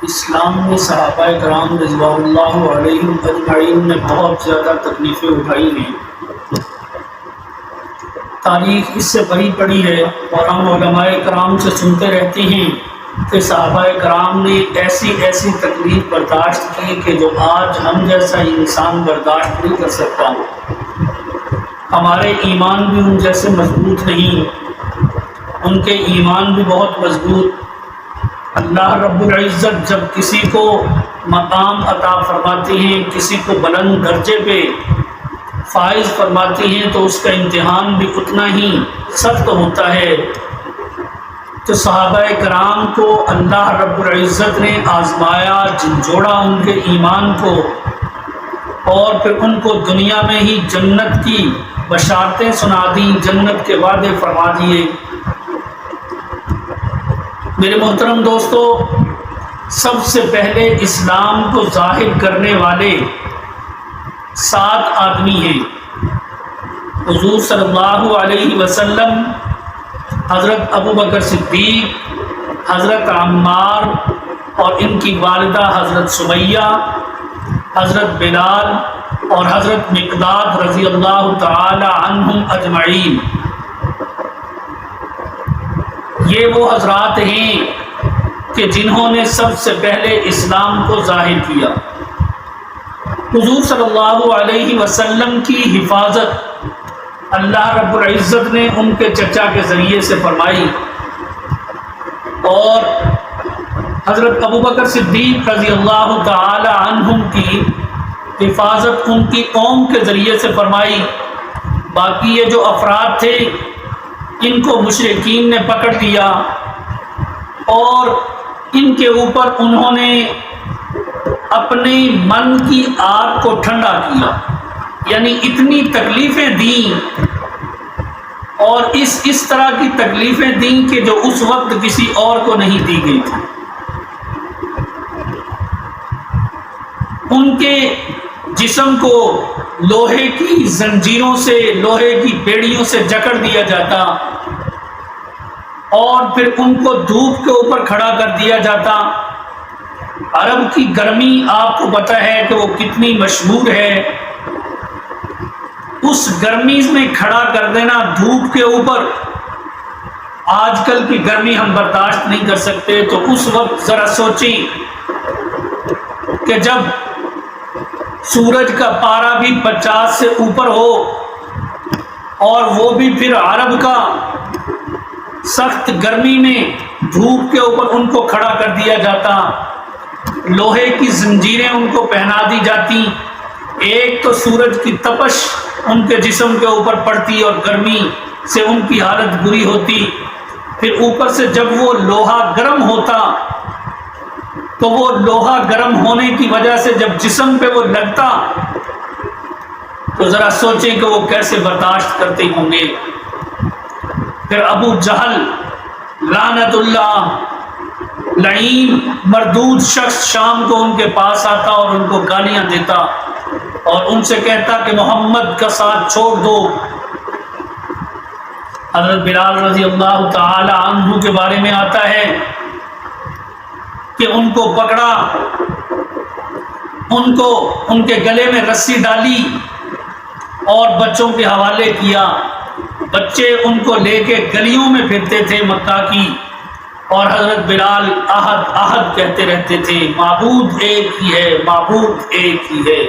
اسلام میں صحابہ کرام رضوان اللہ علیہم اجمعین نے بہت زیادہ تکلیفیں اٹھائی ہیں۔ تاریخ اس سے بھری پڑی ہے اور ہم علماء کرام سے سنتے رہتے ہیں کہ صحابہ کرام نے ایسی ایسی تکلیف برداشت کی کہ جو آج ہم جیسا انسان برداشت نہیں کر سکتا۔ ہمارے ایمان بھی ان جیسے مضبوط نہیں، ان کے ایمان بھی بہت مضبوط۔ اللہ رب العزت جب کسی کو مقام عطا فرماتے ہیں، کسی کو بلند درجے پہ فائز فرماتے ہیں تو اس کا امتحان بھی اتنا ہی سخت ہوتا ہے۔ تو صحابہ کرام کو اللہ رب العزت نے آزمایا، جھنجھوڑا ان کے ایمان کو، اور پھر ان کو دنیا میں ہی جنت کی بشارتیں سنا دیں، جنت کے وعدے فرما دیے۔ میرے محترم دوستو، سب سے پہلے اسلام کو ظاہر کرنے والے 7 آدمی ہیں۔ حضور صلی اللہ علیہ وسلم، حضرت ابوبکر صدیق، حضرت عمار اور ان کی والدہ حضرت سمیہ، حضرت بلال اور حضرت مقداد رضی اللہ تعالی عنہم اجمعین۔ یہ وہ حضرات ہیں کہ جنہوں نے سب سے پہلے اسلام کو ظاہر کیا۔ حضور صلی اللہ علیہ وسلم کی حفاظت اللہ رب العزت نے ان کے چچا کے ذریعے سے فرمائی، اور حضرت ابوبکر صدیق رضی اللہ تعالی عنہم کی حفاظت ان کی قوم کے ذریعے سے فرمائی۔ باقی یہ جو افراد تھے ان کو مشرکین نے پکڑ لیا اور ان کے اوپر انہوں نے اپنے من کی آگ کو ٹھنڈا کیا، یعنی اتنی تکلیفیں دیں اور اس طرح کی تکلیفیں دیں کہ جو اس وقت کسی اور کو نہیں دی گئی تھی۔ ان کے جسم کو لوہے کی زنجیروں سے، لوہے کی بیڑیوں سے جکڑ دیا جاتا اور پھر ان کو دھوپ کے اوپر کھڑا کر دیا جاتا۔ عرب کی گرمی آپ کو پتہ ہے کہ وہ کتنی مشہور ہے۔ اس گرمی میں کھڑا کر دینا دھوپ کے اوپر، آج کل کی گرمی ہم برداشت نہیں کر سکتے، تو اس وقت ذرا سوچیں کہ جب سورج کا پارا بھی 50 سے اوپر ہو اور وہ بھی پھر عرب کا سخت گرمی میں دھوپ کے اوپر ان کو کھڑا کر دیا جاتا، لوہے کی زنجیریں ان کو پہنا دی جاتی، ایک تو سورج کی تپش ان کے جسم کے اوپر پڑتی اور گرمی سے ان کی حالت بری ہوتی، پھر اوپر سے جب وہ لوہا گرم ہوتا تو وہ لوہا گرم ہونے کی وجہ سے جب جسم پہ وہ لگتا تو ذرا سوچیں کہ وہ کیسے برداشت کرتے ہوں گے۔ پھر ابو جہل لعنت اللہ، لعین مردود شخص شام کو ان کے پاس آتا اور ان کو گالیاں دیتا اور ان سے کہتا کہ محمد کا ساتھ چھوڑ دو۔ حضرت بلال رضی اللہ تعالی عنہ کے بارے میں آتا ہے کہ ان کو پکڑا، ان کے گلے میں رسی ڈالی اور بچوں کے حوالے کیا۔ بچے ان کو لے کے گلیوں میں پھرتے تھے مکہ کی، اور حضرت بلال احد احد کہتے رہتے تھے، معبود ایک ہی ہے، معبود ایک ہی ہے۔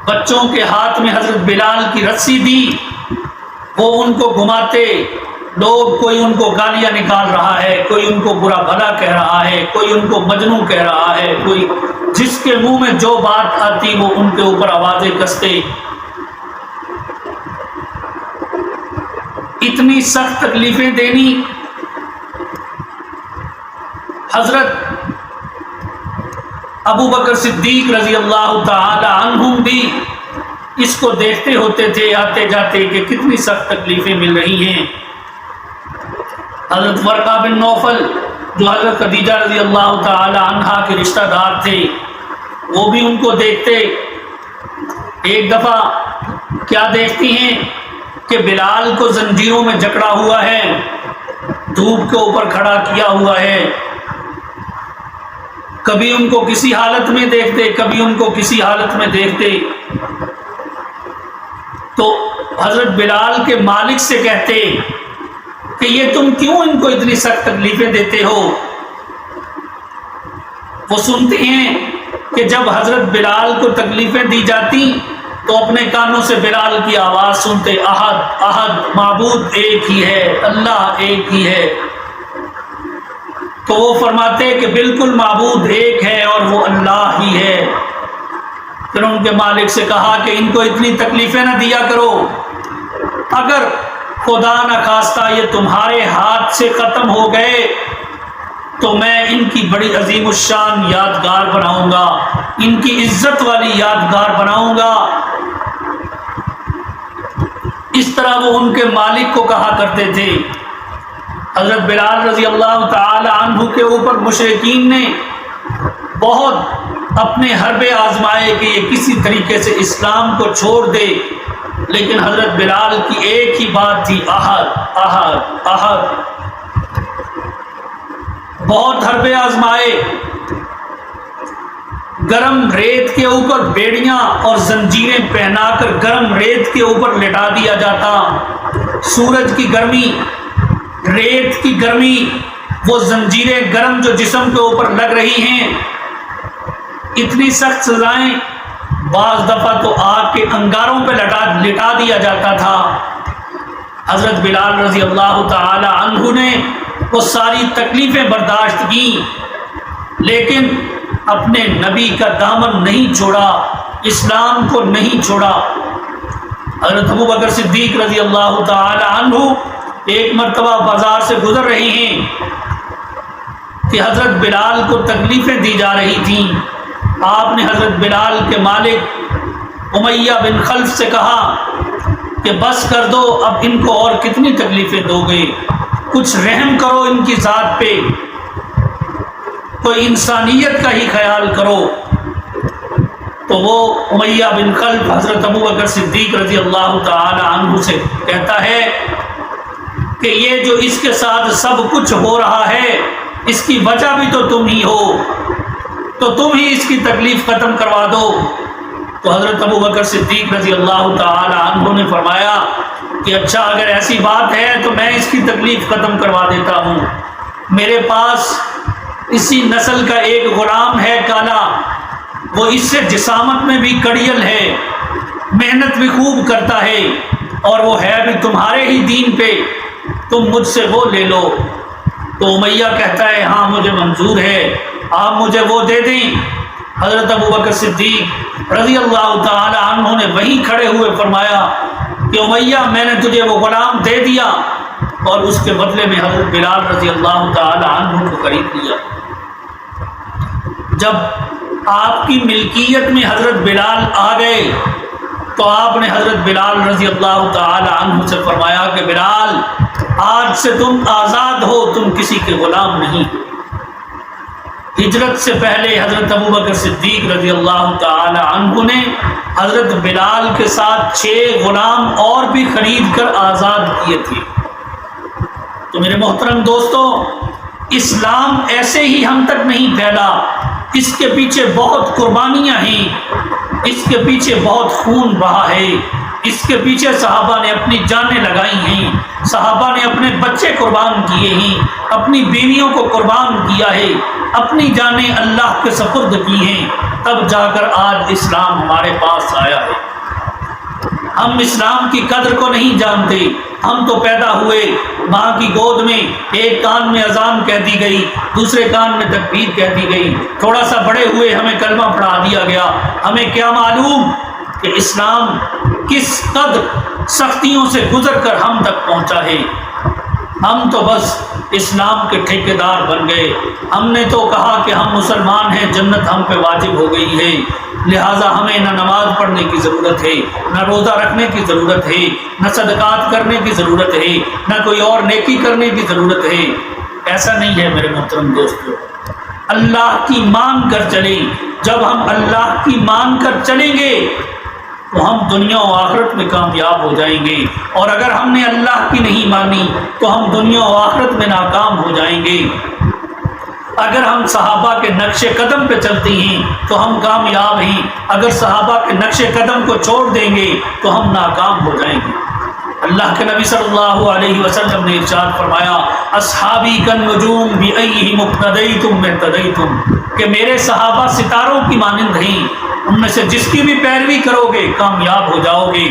بچوں کے ہاتھ میں حضرت بلال کی رسی دی، وہ ان کو گھماتے، لوگ کوئی ان کو گالیاں نکال رہا ہے، کوئی ان کو برا بھلا کہہ رہا ہے، کوئی ان کو مجنون کہہ رہا ہے، کوئی جس کے منہ میں جو بات آتی وہ ان کے اوپر آوازیں کستے۔ اتنی سخت تکلیفیں دینی۔ حضرت ابوبکر صدیق رضی اللہ تعالی عنہم بھی اس کو دیکھتے ہوتے تھے آتے جاتے کہ کتنی سخت تکلیفیں مل رہی ہیں۔ حضرت ورقہ بن نوفل جو حضرت خدیجہ رضی اللہ تعالی عنہا کے رشتہ دار تھے، وہ بھی ان کو دیکھتے۔ ایک دفعہ کیا دیکھتی ہیں کہ بلال کو زنجیروں میں جکڑا ہوا ہے، دھوپ کے اوپر کھڑا کیا ہوا ہے، کبھی ان کو کسی حالت میں دیکھتے، کبھی ان کو کسی حالت میں دیکھتے تو حضرت بلال کے مالک سے کہتے کہ یہ تم کیوں ان کو اتنی سخت تکلیفیں دیتے ہو؟ وہ سنتے ہیں کہ جب حضرت بلال کو تکلیفیں دی جاتی تو اپنے کانوں سے بلال کی آواز سنتے، احد احد، معبود ایک ہی ہے، اللہ ایک ہی ہے۔ تو وہ فرماتے کہ بالکل معبود ایک ہے اور وہ اللہ ہی ہے۔ پھر ان کے مالک سے کہا کہ ان کو اتنی تکلیفیں نہ دیا کرو، اگر خدا نہ خواستہ یہ تمہارے ہاتھ سے ختم ہو گئے تو میں ان کی بڑی عظیم الشان یادگار بناؤں گا، ان کی عزت والی یادگار بناؤں گا۔ اس طرح وہ ان کے مالک کو کہا کرتے تھے۔ حضرت بلال رضی اللہ تعالی عنہ کے اوپر مشرکین نے بہت اپنے حربے آزمائے کہ یہ کسی طریقے سے اسلام کو چھوڑ دے، لیکن حضرت بلال کی ایک ہی بات تھی، احد احد احد۔ بہت حربے آزمائے، گرم ریت کے اوپر بیڑیاں اور زنجیریں پہنا کر گرم ریت کے اوپر لٹا دیا جاتا، سورج کی گرمی، ریت کی گرمی، وہ زنجیریں گرم جو جسم کے اوپر لگ رہی ہیں، اتنی سخت سزائیں، بعض دفعہ تو آگ کے انگاروں پہ لٹا دیا جاتا تھا۔ حضرت بلال رضی اللہ تعالی عنہ نے وہ ساری تکلیفیں برداشت کی، لیکن اپنے نبی کا دامن نہیں چھوڑا، اسلام کو نہیں چھوڑا۔ حضرت ابو بکر صدیق رضی اللہ تعالی عنہ ایک مرتبہ بازار سے گزر رہے ہیں کہ حضرت بلال کو تکلیفیں دی جا رہی تھیں۔ آپ نے حضرت بلال کے مالک امیہ بن خلف سے کہا کہ بس کر دو، اب ان کو اور کتنی تکلیفیں دو گے، کچھ رحم کرو ان کی ذات پہ، کوئی انسانیت کا ہی خیال کرو۔ تو وہ امیہ بن خلف حضرت ابو بکر صدیق رضی اللہ تعالی عنہ سے کہتا ہے کہ یہ جو اس کے ساتھ سب کچھ ہو رہا ہے اس کی وجہ بھی تو تم ہی ہو، تو تم ہی اس کی تکلیف ختم کروا دو۔ تو حضرت ابو بکر صدیق رضی اللہ تعالی عنہ نے فرمایا کہ اچھا اگر ایسی بات ہے تو میں اس کی تکلیف ختم کروا دیتا ہوں۔ میرے پاس اسی نسل کا ایک غلام ہے کالا، وہ اس سے جسامت میں بھی کڑیل ہے، محنت بھی خوب کرتا ہے، اور وہ ہے بھی تمہارے ہی دین پہ، تم مجھ سے وہ لے لو۔ تو امیہ کہتا ہے ہاں مجھے منظور ہے، آپ مجھے وہ دے دیں۔ حضرت ابو بکر صدیق رضی اللہ تعالی عنہ نے وہیں کھڑے ہوئے فرمایا کہ امیہ میں نے تجھے وہ غلام دے دیا، اور اس کے بدلے میں حضرت بلال رضی اللہ تعالی عنہ کو خرید لیا۔ جب آپ کی ملکیت میں حضرت بلال آ گئے تو آپ نے حضرت بلال رضی اللہ تعالی عنہ سے فرمایا کہ بلال آج سے تم آزاد ہو، تم کسی کے غلام نہیں۔ ہجرت سے پہلے حضرت ابو بکر صدیق رضی اللہ تعالی عنہ نے حضرت بلال کے ساتھ 6 غلام اور بھی خرید کر آزاد کیے تھے۔ تو میرے محترم دوستو، اسلام ایسے ہی ہم تک نہیں پھیلا، اس کے پیچھے بہت قربانیاں ہیں، اس کے پیچھے بہت خون بہا ہے، اس کے پیچھے صحابہ نے اپنی جانیں لگائی ہیں، صحابہ نے اپنے بچے قربان کیے ہیں، اپنی بیویوں کو قربان کیا ہے، اپنی جانیں اللہ کے سپرد کی ہیں، تب جا کر آج اسلام ہمارے پاس آیا ہے۔ ہم اسلام کی قدر کو نہیں جانتے، ہم تو پیدا ہوئے ماں کی گود میں، ایک کان میں اذان کہہ دی گئی، دوسرے کان میں تکبیر کہہ دی گئی، تھوڑا سا بڑے ہوئے ہمیں کلمہ پڑھا دیا گیا، ہمیں کیا معلوم کہ اسلام کس قدر سختیوں سے گزر کر ہم تک پہنچا ہے۔ ہم تو بس اسلام کے ٹھیکیدار بن گئے، ہم نے تو کہا کہ ہم مسلمان ہیں، جنت ہم پہ واجب ہو گئی ہے، لہٰذا ہمیں نہ نماز پڑھنے کی ضرورت ہے، نہ روزہ رکھنے کی ضرورت ہے، نہ صدقات کرنے کی ضرورت ہے، نہ کوئی اور نیکی کرنے کی ضرورت ہے۔ ایسا نہیں ہے میرے محترم دوستو، اللہ کی مان کر چلیں۔ جب ہم اللہ کی مان کر چلیں گے تو ہم دنیا و آخرت میں کامیاب ہو جائیں گے، اور اگر ہم نے اللہ کی نہیں مانی تو ہم دنیا و آخرت میں ناکام ہو جائیں گے۔ اگر ہم صحابہ کے نقش قدم پہ چلتی ہیں تو ہم کامیاب ہیں، اگر صحابہ کے نقش قدم کو چھوڑ دیں گے تو ہم ناکام ہو جائیں گے۔ اللہ کے نبی صلی اللہ علیہ وسلم نے ارشاد فرمایا اصحابی کالنجوم بأیہم اقتدیتم اہتدیتم، کہ میرے صحابہ ستاروں کی مانند ہیں، ان میں سے جس کی بھی پیروی کرو گے کامیاب ہو جاؤ گے۔